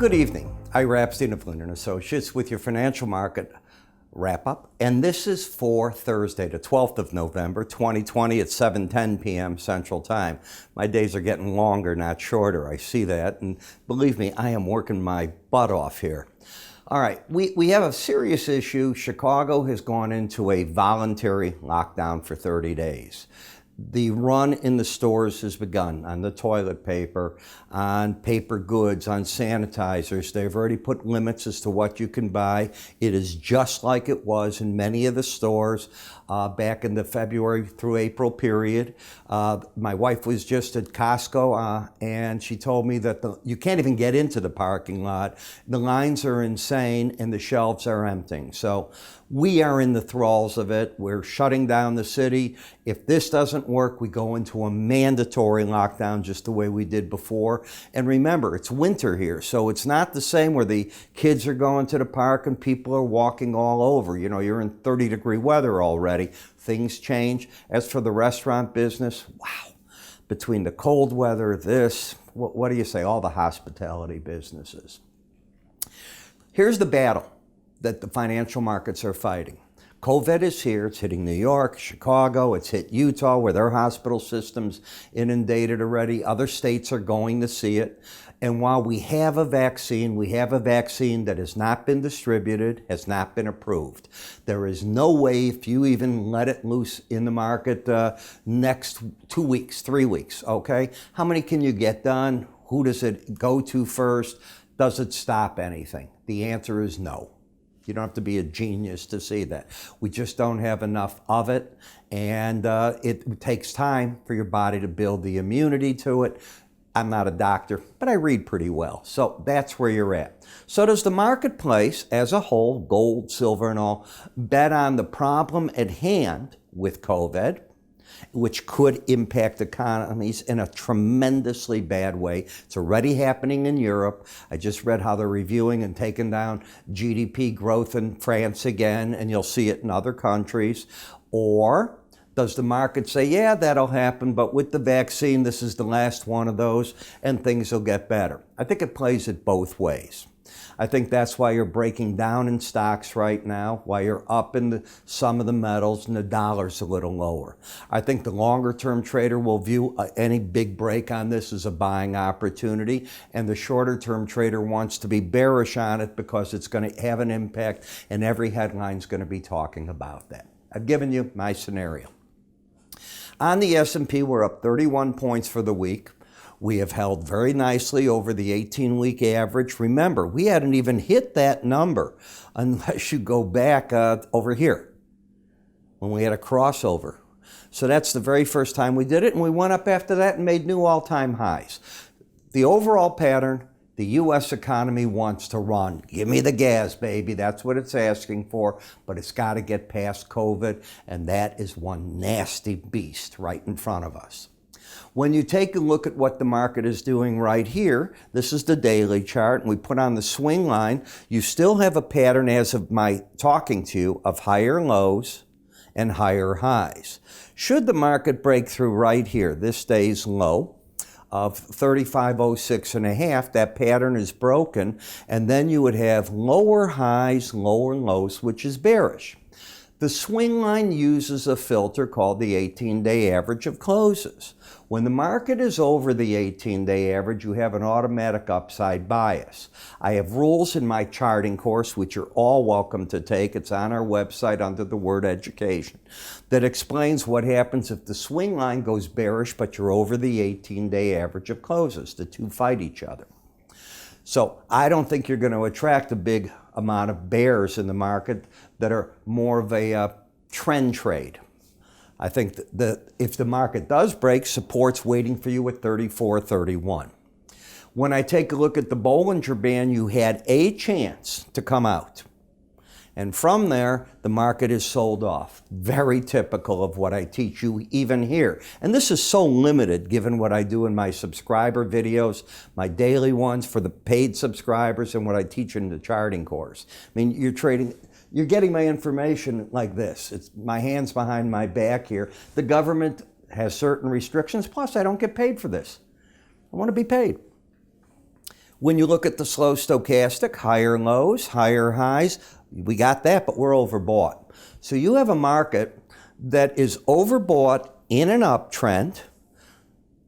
good evening. Ira Epstein of Linn Associates with your financial market wrap-up. And this is for Thursday, the 12th of November, 2020 at 7:10 p.m. Central Time. My days are getting longer, not shorter. I see that. And believe me, I am working my butt off here. All right, we have a serious issue. Chicago has gone into a voluntary lockdown for 30 days. The run in the stores has begun on the toilet paper, on paper goods, on sanitizers. They've already put limits as to what you can buy. It is just like it was in many of the stores back in the February through April period. My wife was just at Costco and she told me that you can't even get into the parking lot. The lines are insane and the shelves are emptying. So we are in the thralls of it. We're shutting down the city. If this doesn't work, we go into a mandatory lockdown just the way we did before. And remember, it's winter here, so it's not the same where the kids are going to the park and people are walking all over. You know, you're in 30-degree weather already. Things change. As for the restaurant business, wow. Between the cold weather, what do you say, all the hospitality businesses. Here's the battle that the financial markets are fighting. COVID is here. It's hitting New York, Chicago. It's hit Utah where their hospital system's inundated already. Other states are going to see it. And while we have a vaccine that has not been distributed, has not been approved. There is no way, if you even let it loose in the market next 2 weeks, 3 weeks, okay? How many can you get done? Who does it go to first? Does it stop anything? The answer is no. You don't have to be a genius to see that. We just don't have enough of it, and it takes time for your body to build the immunity to it. I'm not a doctor, but I read pretty well, so that's where you're at. So does the marketplace as a whole, gold, silver, and all, bet on the problem at hand with COVID, which could impact economies in a tremendously bad way? It's already happening in Europe. I just read how they're reviewing and taking down GDP growth in France again, and you'll see it in other countries. Or does the market say, yeah, that'll happen, but with the vaccine, this is the last one of those, and things will get better? I think it plays it both ways. I think that's why you're breaking down in stocks right now, why you're up in some of the metals and the dollar's a little lower. I think the longer-term trader will view any big break on this as a buying opportunity, and the shorter-term trader wants to be bearish on it because it's going to have an impact, and every headline's going to be talking about that. I've given you my scenario. On the S&P, we're up 31 points for the week. We have held very nicely over the 18-week average. Remember, we hadn't even hit that number unless you go back over here when we had a crossover. So that's the very first time we did it, and we went up after that and made new all-time highs. The overall pattern, the U.S. economy wants to run. Give me the gas, baby. That's what it's asking for, but it's got to get past COVID, and that is one nasty beast right in front of us. When you take a look at what the market is doing right here, this is the daily chart, and we put on the swing line. You still have a pattern, as of my talking to you, of higher lows and higher highs. Should the market break through right here, this day's low of 3506.5, that pattern is broken, and then you would have lower highs, lower lows, which is bearish. The swing line uses a filter called the 18-day average of closes. When the market is over the 18-day average, you have an automatic upside bias. I have rules in my charting course, which you're all welcome to take. It's on our website under the word education, that explains what happens if the swing line goes bearish, but you're over the 18-day average of closes. The two fight each other. So I don't think you're going to attract a big amount of bears in the market that are more of a trend trade. I think that if the market does break, support's waiting for you at 34.31. When I take a look at the Bollinger Band, you had a chance to come out. And from there, the market is sold off. Very typical of what I teach you even here. And this is so limited given what I do in my subscriber videos, my daily ones for the paid subscribers, and what I teach in the charting course. I mean, you're getting my information like this. It's my hands behind my back here. The government has certain restrictions, plus I don't get paid for this. I want to be paid. When you look at the slow stochastic, higher lows, higher highs, we got that, but we're overbought. So you have a market that is overbought in an uptrend.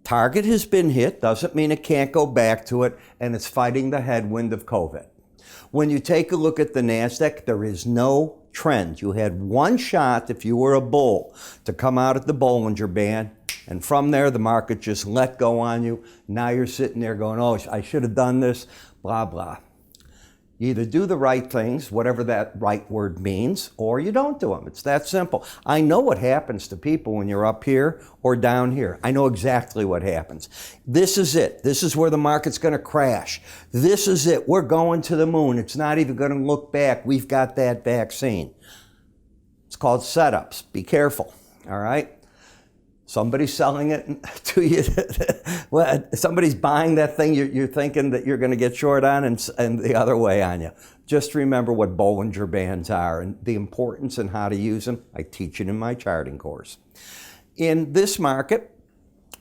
Target has been hit, doesn't mean it can't go back to it, and it's fighting the headwind of COVID. When you take a look at the NASDAQ, there is no trend. You had one shot, if you were a bull, to come out at the Bollinger Band, and from there the market just let go on you. Now you're sitting there going, oh, I should have done this, blah, blah. You either do the right things, whatever that right word means, or you don't do them. It's that simple. I know what happens to people when you're up here or down here. I know exactly what happens. This is it. This is where the market's going to crash. This is it. We're going to the moon. It's not even going to look back. We've got that vaccine. It's called setups. Be careful, all right? Somebody's selling it to you. Well, somebody's buying that thing you're thinking that you're going to get short on, and the other way on you. Just remember what Bollinger Bands are and the importance and how to use them. I teach it in my charting course. In this market,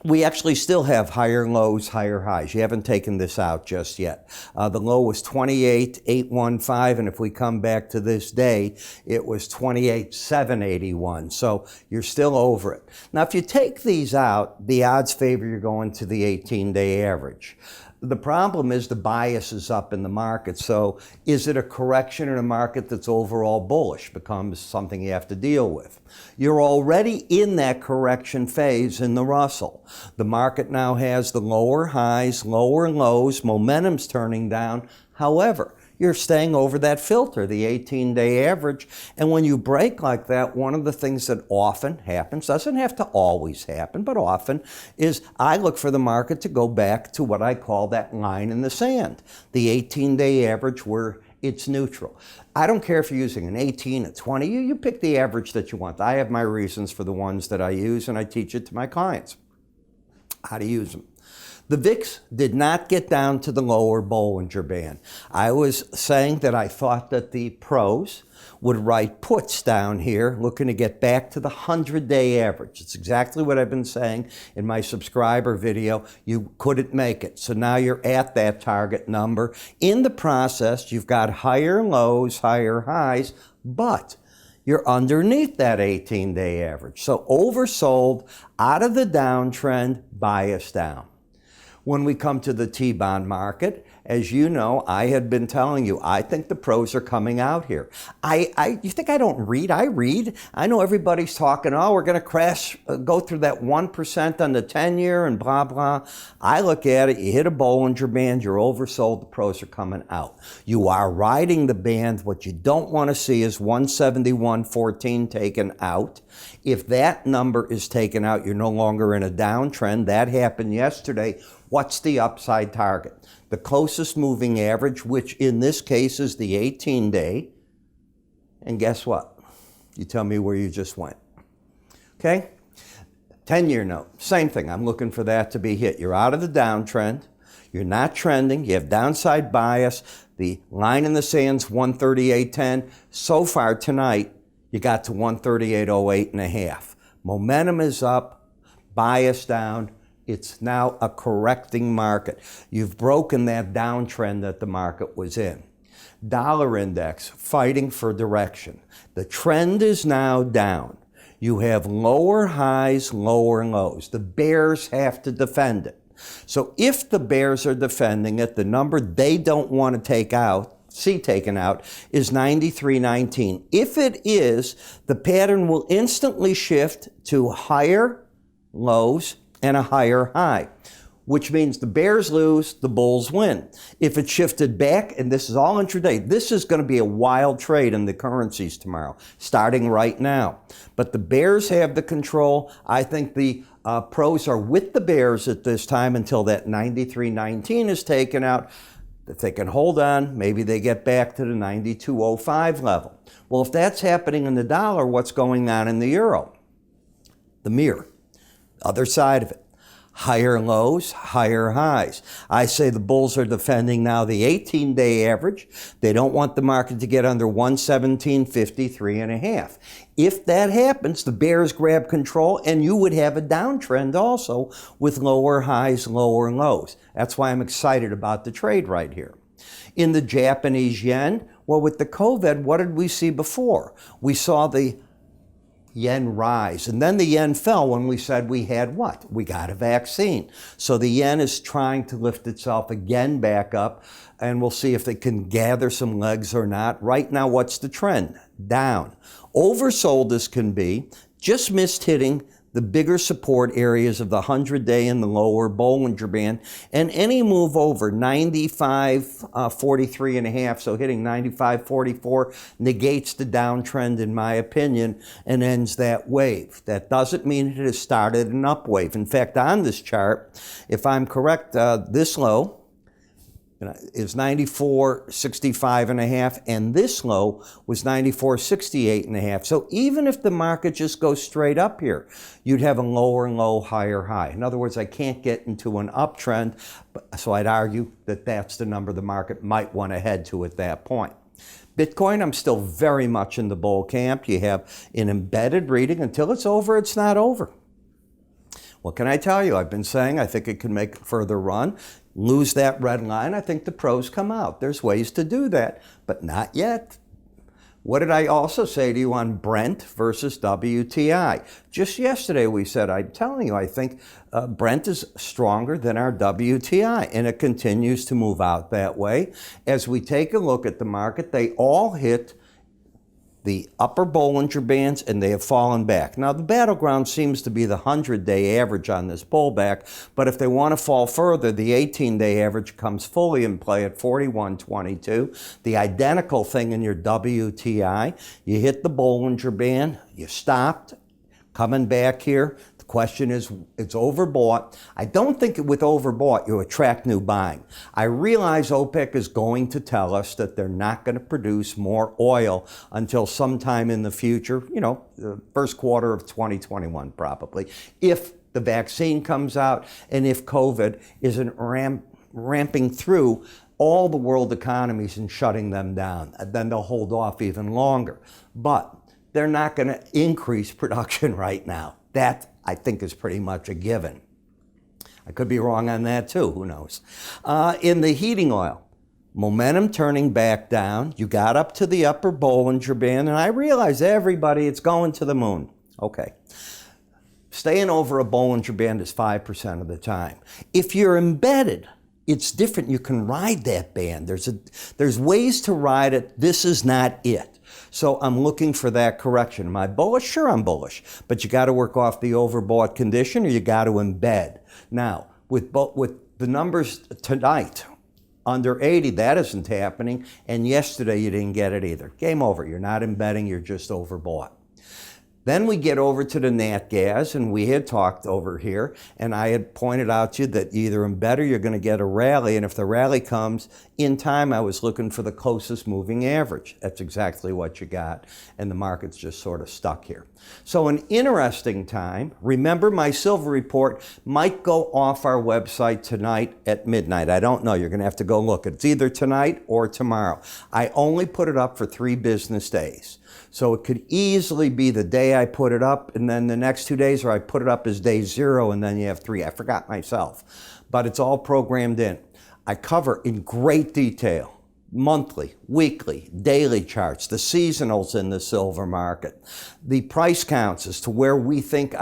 we actually still have higher lows, higher highs. You haven't taken this out just yet. The low was 28,815, and if we come back to this day, it was 28,781. So you're still over it. Now, if you take these out, the odds favor you're going to the 18-day average. The problem is the bias is up in the market. So is it a correction in a market that's overall bullish? Becomes something you have to deal with. You're already in that correction phase in the Russell. The market now has the lower highs, lower lows, momentum's turning down. However, you're staying over that filter, the 18-day average. And when you break like that, one of the things that often happens, doesn't have to always happen, but often, is I look for the market to go back to what I call that line in the sand, the 18-day average where it's neutral. I don't care if you're using an 18, a 20, you pick the average that you want. I have my reasons for the ones that I use, and I teach it to my clients, how to use them. The VIX did not get down to the lower Bollinger Band. I was saying that I thought that the pros would write puts down here, looking to get back to the 100-day average. It's exactly what I've been saying in my subscriber video. You couldn't make it. So now you're at that target number. In the process, you've got higher lows, higher highs, but you're underneath that 18-day average. So oversold, out of the downtrend, bias down. When we come to the T-bond market, as you know, I had been telling you, I think the pros are coming out here. You think I don't read? I read. I know everybody's talking, oh, we're going to crash, go through that 1% on the 10-year and blah, blah. I look at it, you hit a Bollinger Band, you're oversold, the pros are coming out. You are riding the band. What you don't want to see is 171.14 taken out. If that number is taken out, you're no longer in a downtrend. That happened yesterday. What's the upside target? The closest moving average, which in this case is the 18-day. And guess what? You tell me where you just went. Okay? 10-year note, same thing. I'm looking for that to be hit. You're out of the downtrend. You're not trending. You have downside bias. The line in the sand's 138.10. So far tonight, you got to 138.08 and a half. Momentum is up, bias down. It's now a correcting market. You've broken that downtrend that the market was in. Dollar index fighting for direction. The trend is now down. You have lower highs, lower lows. The bears have to defend it. So if the bears are defending it, the number they don't want to take out, see taken out, is 93.19. If it is, the pattern will instantly shift to higher lows and a higher high, which means the bears lose, the bulls win. If it shifted back, and this is all intraday, this is going to be a wild trade in the currencies tomorrow, starting right now. But the bears have the control. I think the pros are with the bears at this time until that 93.19 is taken out. If they can hold on, maybe they get back to the 92.05 level. Well, if that's happening in the dollar, what's going on in the euro? The mirror. Other side of it. higher lows, higher highs. I say the bulls are defending now the 18-day average. They don't want the market to get under 117.53.5. If that happens, the bears grab control and you would have a downtrend also with lower highs, lower lows. That's why I'm excited about the trade right here. In the Japanese yen, well, with the COVID, what did we see before? We saw the yen rise, and then the yen fell when we said we had what? We got a vaccine. So the yen is trying to lift itself again back up, and we'll see if it can gather some legs or not. Right now, what's the trend? Down. Oversold as can be, just missed hitting the bigger support areas of the 100-day and the lower Bollinger Band, and any move over 95.43.5, so hitting 95.44 negates the downtrend in my opinion and ends that wave. That doesn't mean it has started an up wave. In fact, on this chart, if I'm correct, this low is 94.65.5, and this low was 94.68.5. So even if the market just goes straight up here, you'd have a lower low, higher high. In other words, I can't get into an uptrend, so I'd argue that that's the number the market might want to head to at that point. Bitcoin, I'm still very much in the bull camp. You have an embedded reading. Until it's over, it's not over. What can I tell you? I've been saying I think it can make a further run. Lose that red line, I think the pros come out. There's ways to do that, but not yet. What did I also say to you on Brent versus WTI? Just yesterday we said, I'm telling you, I think Brent is stronger than our WTI, and it continues to move out that way. As we take a look at the market, they all hit the upper Bollinger Bands, and they have fallen back. Now, the battleground seems to be the 100-day average on this pullback, but if they want to fall further, the 18-day average comes fully in play at 41.22. The identical thing in your WTI. You hit the Bollinger Band, you stopped, coming back here. The question is, it's overbought. I don't think with overbought you attract new buying. I realize OPEC is going to tell us that they're not going to produce more oil until sometime in the future, the first quarter of 2021 probably, if the vaccine comes out and if COVID isn't ramping through all the world economies and shutting them down. Then they'll hold off even longer. But they're not going to increase production right now. That, I think, is pretty much a given. I could be wrong on that too, who knows. In the heating oil, momentum turning back down. You got up to the upper Bollinger Band, and I realize everybody, it's going to the moon. Okay. Staying over a Bollinger Band is 5% of the time. If you're embedded, it's different. You can ride that band. There's ways to ride it. This is not it. So I'm looking for that correction. Am I bullish? Sure, I'm bullish. But you got to work off the overbought condition, or you got to embed. Now, with the numbers tonight, under 80, that isn't happening. And yesterday, you didn't get it either. Game over. You're not embedding. You're just overbought. Then we get over to the nat gas, and we had talked over here, and I had pointed out to you that either embed or you're going to get a rally, and if the rally comes in time, I was looking for the closest moving average. That's exactly what you got, and the market's just sort of stuck here. So an interesting time. Remember, my silver report might go off our website tonight at midnight. I don't know. You're going to have to go look. It's either tonight or tomorrow. I only put it up for 3 business days. So it could easily be the day I put it up and then the next 2 days, or I put it up as day 0 and then you have 3. I forgot myself. But it's all programmed in. I cover in great detail monthly, weekly, daily charts, the seasonals in the silver market, the price counts as to where we think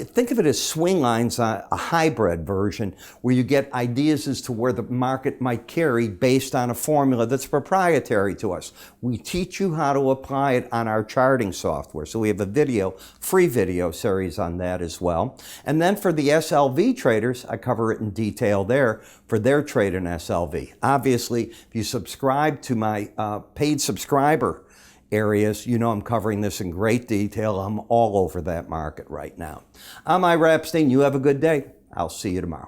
think of it as swing lines, a hybrid version where you get ideas as to where the market might carry based on a formula that's proprietary to us. We teach you how to apply it on our charting software. So we have a free video series on that as well. And then for the SLV traders, I cover it in detail there for their trade in SLV. Obviously, if you subscribe to my paid subscriber areas, I'm covering this in great detail. I'm all over that market right now. I'm Ira Epstein. You have a good day. I'll see you tomorrow.